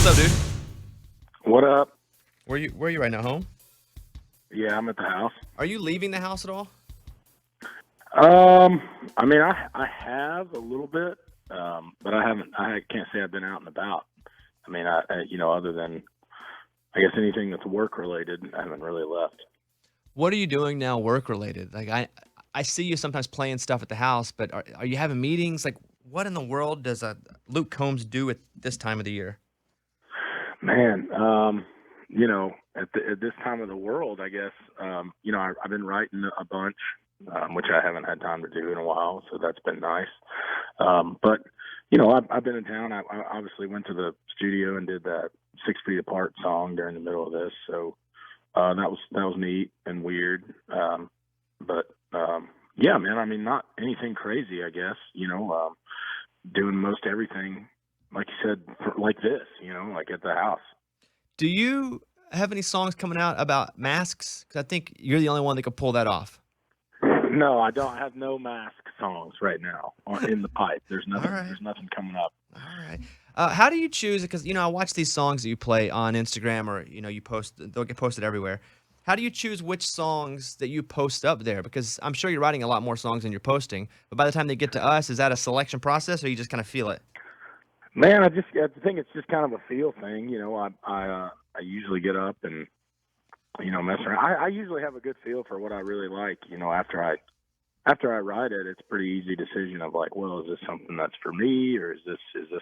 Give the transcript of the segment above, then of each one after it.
What's up, dude? What up? Where are you right now? Home? Yeah, I'm at the house. Are you leaving the house at all? I mean, I have a little bit, but I haven't. I can't say I've been out and about. I mean, other than I guess anything that's work related, I haven't really left. What are you doing now, work related? Like I see you sometimes playing stuff at the house, but are you having meetings? Like, what in the world does Luke Combs do at this time of the year? Man, at this time of the world, I guess, I've been writing a bunch, which I haven't had time to do in a while, so that's been nice. But I've been in town. I obviously went to the studio and did that 6 Feet Apart song during the middle of this, so that was neat and weird. Yeah, man. I mean, not anything crazy, I guess. Doing most everything, like you said, like this. Like at the house. Do you have any songs coming out about masks? Because I think you're the only one that could pull that off. No, I don't have no mask songs right now or in the pipe. There's nothing. All right. There's nothing coming up. All right. How do you choose? Because I watch these songs that you play on Instagram, or you post. They'll get posted everywhere. How do you choose which songs that you post up there? Because I'm sure you're writing a lot more songs than you're posting. But by the time they get to us, is that a selection process, or you just kind of feel it? Man, I think it's just kind of a feel thing. I usually get up and mess around. I usually have a good feel for what I really like. After I write it, it's a pretty easy decision of like, well, is this something that's for me, or is this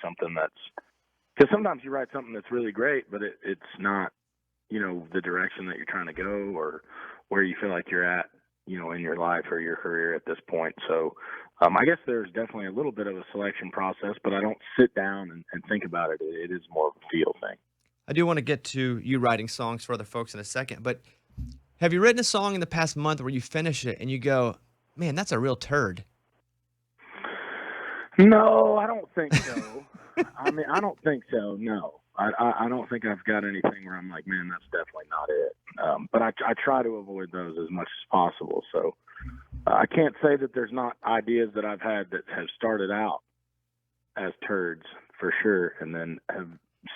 something that's, because sometimes you write something that's really great, but it's not, the direction that you're trying to go or where you feel like you're at, in your life or your career at this point. So I guess there's definitely a little bit of a selection process, but I don't sit down and think about it. It is more of a feel thing. I do want to get to you writing songs for other folks in a second, but have you written a song in the past month where you finish it and you go, man, that's a real turd? No, I don't think so. I mean, I don't think so. No, I don't think I've got anything where I'm like, man, that's definitely not it. But I try to avoid those as much as possible. So I can't say that there's not ideas that I've had that have started out as turds for sure, and then have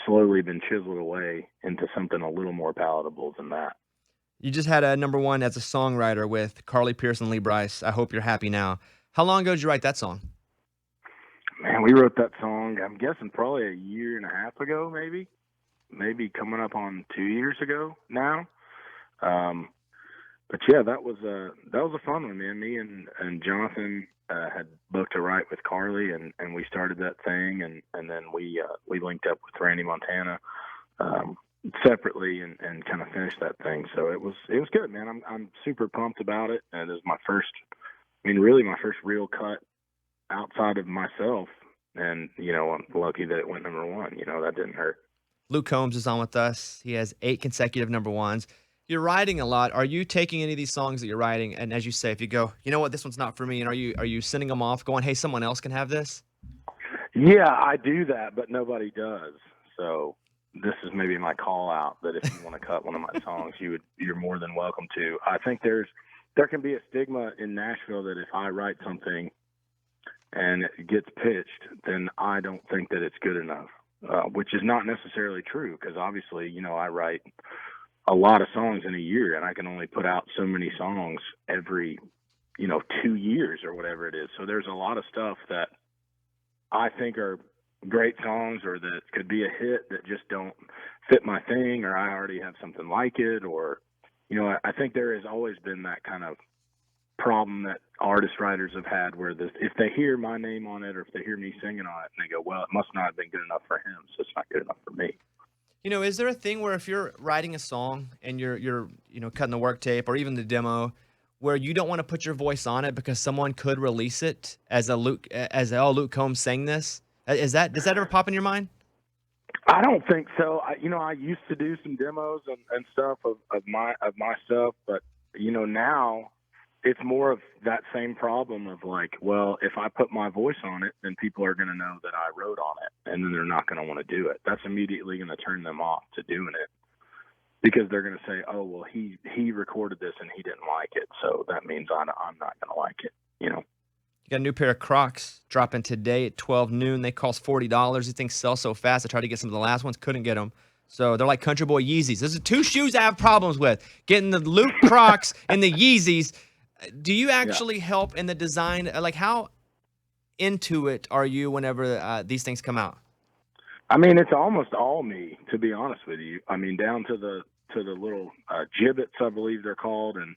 slowly been chiseled away into something a little more palatable than that. You just had a number one as a songwriter with Carly Pearce and Lee Brice. I Hope You're Happy Now. How long ago did you write that song? Man, we wrote that song, I'm guessing probably a year and a half ago, maybe coming up on 2 years ago now. But yeah, that was a fun one, man. Me and Jonathan had booked a write with Carly, and we started that thing, and then we linked up with Randy Montana separately and kind of finished that thing. So it was good, man. I'm super pumped about it, and it was my first real cut outside of myself, and I'm lucky that it went number one. That didn't hurt. Luke Combs is on with us. He has 8 consecutive number ones. You're writing a lot. Are you taking any of these songs that you're writing, and as you say, if you go, you know what, this one's not for me, and are you sending them off going, hey, someone else can have this? Yeah, I do that, but nobody does. So this is maybe my call out that if you want to cut one of my songs, you're more than welcome to. I think there can be a stigma in Nashville that if I write something and it gets pitched, then I don't think that it's good enough, which is not necessarily true, because obviously, I write a lot of songs in a year, and I can only put out so many songs every, 2 years or whatever it is. So there's a lot of stuff that I think are great songs or that could be a hit that just don't fit my thing, or I already have something like it, or, I think there has always been that kind of problem that writers have had where if they hear my name on it or if they hear me singing on it and they go, well, it must not have been good enough for him, so it's not good enough for me. Is there a thing where if you're writing a song and you're cutting the work tape or even the demo where you don't want to put your voice on it because someone could release it as Luke Luke Combs sang this? Does that ever pop in your mind? I don't think so. I used to do some demos and stuff of my stuff, but now it's more of that same problem of like, well, if I put my voice on it, then people are going to know that I wrote on it, and then they're not going to want to do it. That's immediately going to turn them off to doing it, because they're going to say, oh, well, he recorded this and he didn't like it, so that means I'm not going to like it, You got a new pair of Crocs dropping today at 12 noon. They cost $40. These things sell so fast. I tried to get some of the last ones, couldn't get them. So they're like Country Boy Yeezys. Those are two shoes I have problems with. Getting the Luke Crocs and the Yeezys. Do you Yeah. actually help in the design? Like, how into it are you whenever these things come out? I mean, it's almost all me, to be honest with you. I mean, down to the little gibbets, I believe they're called, and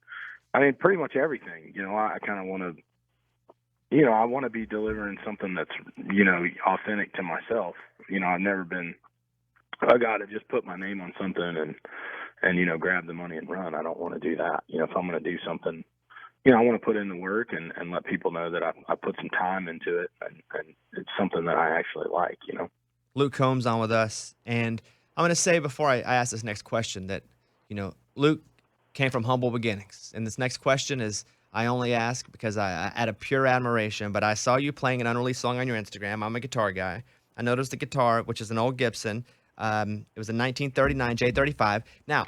I mean, pretty much everything. I kind of want to, I want to be delivering something that's, authentic to myself. I've never been a guy to just put my name on something and grab the money and run. I don't want to do that. If I'm going to do something, I want to put in the work and let people know that I put some time into it and it's something that I actually like. Luke Combs on with us. And I'm going to say before I ask this next question that, Luke came from humble beginnings. And this next question is I only ask because I out of pure admiration, but I saw you playing an unreleased song on your Instagram. I'm a guitar guy. I noticed the guitar, which is an old Gibson. It was a 1939 J35. Now,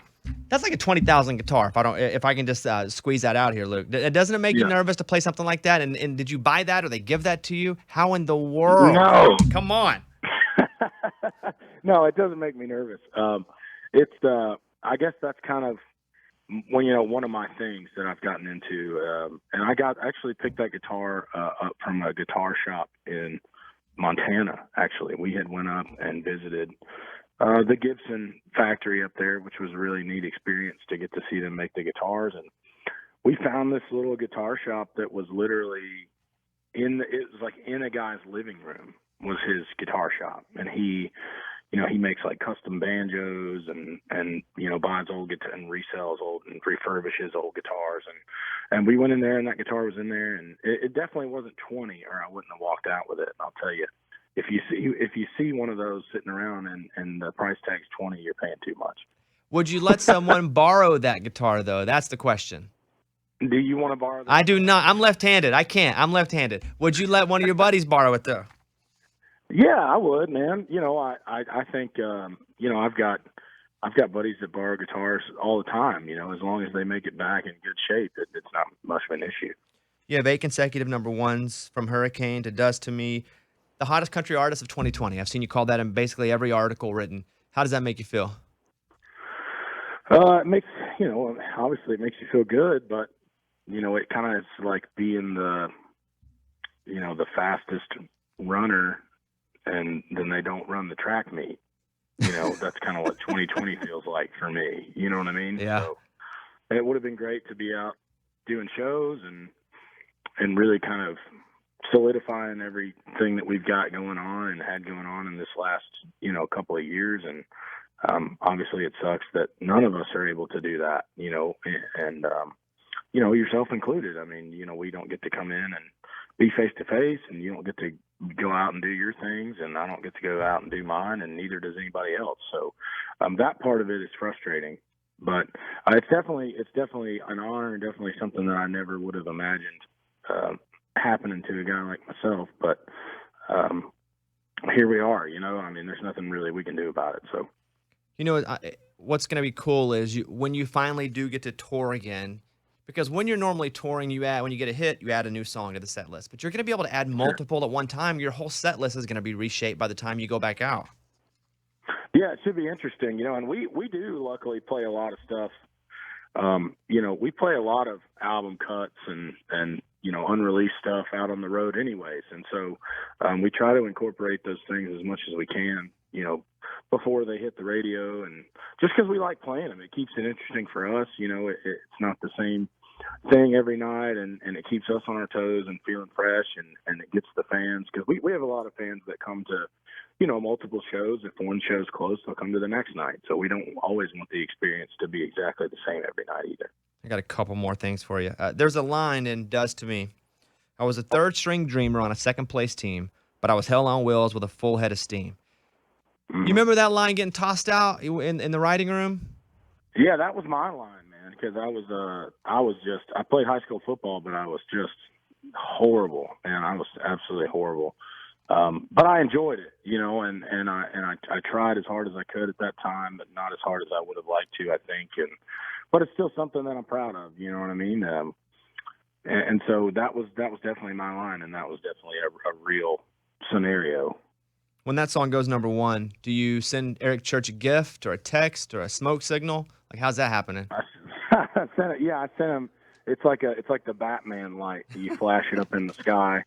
that's like a 20,000 guitar. If I can just squeeze that out here, Luke. Doesn't it make you Yeah. nervous to play something like that? And did you buy that or they give that to you? How in the world? No. Come on. No, it doesn't make me nervous. I guess that's kind of one of my things that I've gotten into. And I actually picked that guitar up from a guitar shop in Montana. Actually, we had went up and visited the Gibson factory up there, which was a really neat experience to get to see them make the guitars. And we found this little guitar shop that was literally it was like in a guy's living room was his guitar shop. And he makes like custom banjos and buys old guitar and resells old and refurbishes old guitars. And we went in there and that guitar was in there and it definitely wasn't 20 or I wouldn't have walked out with it. I'll tell you, if you see one of those sitting around and the price tag's 20, you're paying too much. Would you let someone borrow that guitar, though? That's the question. Do you want to borrow that? I do not. I'm left-handed. I can't. I'm left-handed. Would you let one of your buddies borrow it, though? Yeah, I would, man. I think I've got buddies that borrow guitars all the time. As long as they make it back in good shape, it's not much of an issue. You have 8 consecutive number ones from Hurricane to Does to Me, the hottest country artist of 2020. I've seen you call that in basically every article written. How does that make you feel? It makes obviously it makes you feel good, but it kind of is like being the fastest runner. And then they don't run the track meet. That's kind of what 2020 feels like for me. You know what I mean? Yeah. So, and it would have been great to be out doing shows and really kind of solidifying everything that we've got going on and had going on in this last, couple of years. And obviously it sucks that none of us are able to do that, and yourself included. I mean, we don't get to come in and be face to face and you don't get to go out and do your things and I don't get to go out and do mine and neither does anybody else. So that part of it is frustrating, but it's definitely an honor and definitely something that I never would have imagined happening to a guy like myself. But here we are, I mean, there's nothing really we can do about it. So, what's going to be cool is when you finally do get to tour again, because when you're normally touring, when you get a hit, you add a new song to the set list. But you're going to be able to add multiple at one time. Your whole set list is going to be reshaped by the time you go back out. Yeah, it should be interesting, and we do luckily play a lot of stuff. We play a lot of album cuts and unreleased stuff out on the road anyways. And so we try to incorporate those things as much as we can, before they hit the radio. And just because we like playing them, it keeps it interesting for us. It's not the same thing every night, and it keeps us on our toes and feeling fresh, and it gets the fans, because we have a lot of fans that come to multiple shows. If one show's close, they'll come to the next night. So we don't always want the experience to be exactly the same every night either. I got a couple more things for you. There's a line in Does to Me. I was a third string dreamer on a second place team, but I was hell on wheels with a full head of steam. You remember that line getting tossed out in the writing room? Yeah, that was my line, man, because I played high school football, but I was just horrible, man. I was absolutely horrible. But I enjoyed it, and I tried as hard as I could at that time, but not as hard as I would have liked to, I think. But it's still something that I'm proud of, you know what I mean? And so that was definitely my line, and that was definitely a real scenario. When that song goes number one, do you send Eric Church a gift or a text or a smoke signal? Like, how's that happening? I sent it. Yeah, I sent him. It's like the Batman light. You flash it up in the sky,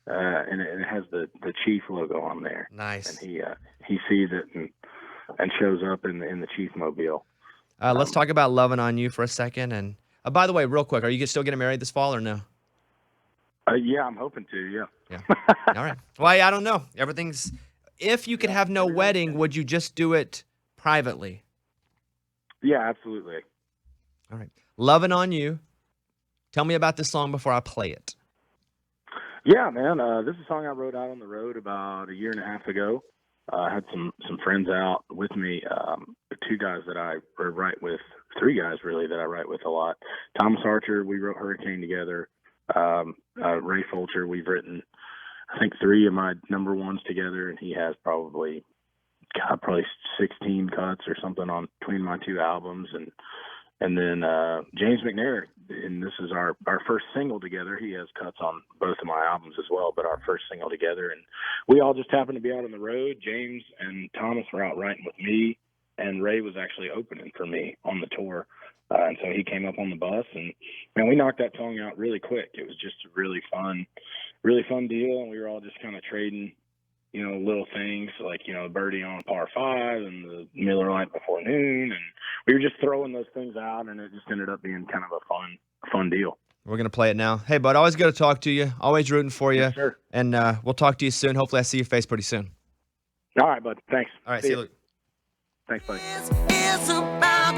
and it has the Chief logo on there. Nice. And he sees it and shows up in the Chief mobile. Let's talk about Loving on You for a second. And by the way, real quick, are you still getting married this fall or no? Yeah, I'm hoping to. Yeah. Yeah. All right. Well, I don't know. Everything's. If you could have no wedding, would you just do it privately? Yeah, absolutely. All right. Loving on You. Tell me about this song before I play it. Yeah, man. This is a song I wrote out on the road about a year and a half ago. I had some friends out with me, two guys that I write with, three guys really that I write with a lot. Thomas Archer, we wrote Hurricane together. Ray Fulcher, we've written, I think, 3 of my number ones together, and he has probably 16 cuts or something on between my 2 albums. And then James McNair, and this is our first single together. He has cuts on both of my albums as well, but our first single together. And we all just happened to be out on the road. James and Thomas were out writing with me, and Ray was actually opening for me on the tour. And so he came up on the bus, and man, we knocked that song out really quick. It was just a really fun deal, and we were all just kind of trading, little things like, birdie on par 5 and the Miller Lite before noon, and we were just throwing those things out, and it just ended up being kind of a fun deal. We're gonna play it now. Hey, bud, always good to talk to you. Always rooting for you. Yes, sir. And we'll talk to you soon. Hopefully, I see your face pretty soon. All right, bud. Thanks. All right, see you, Luke. Thanks, buddy. It's about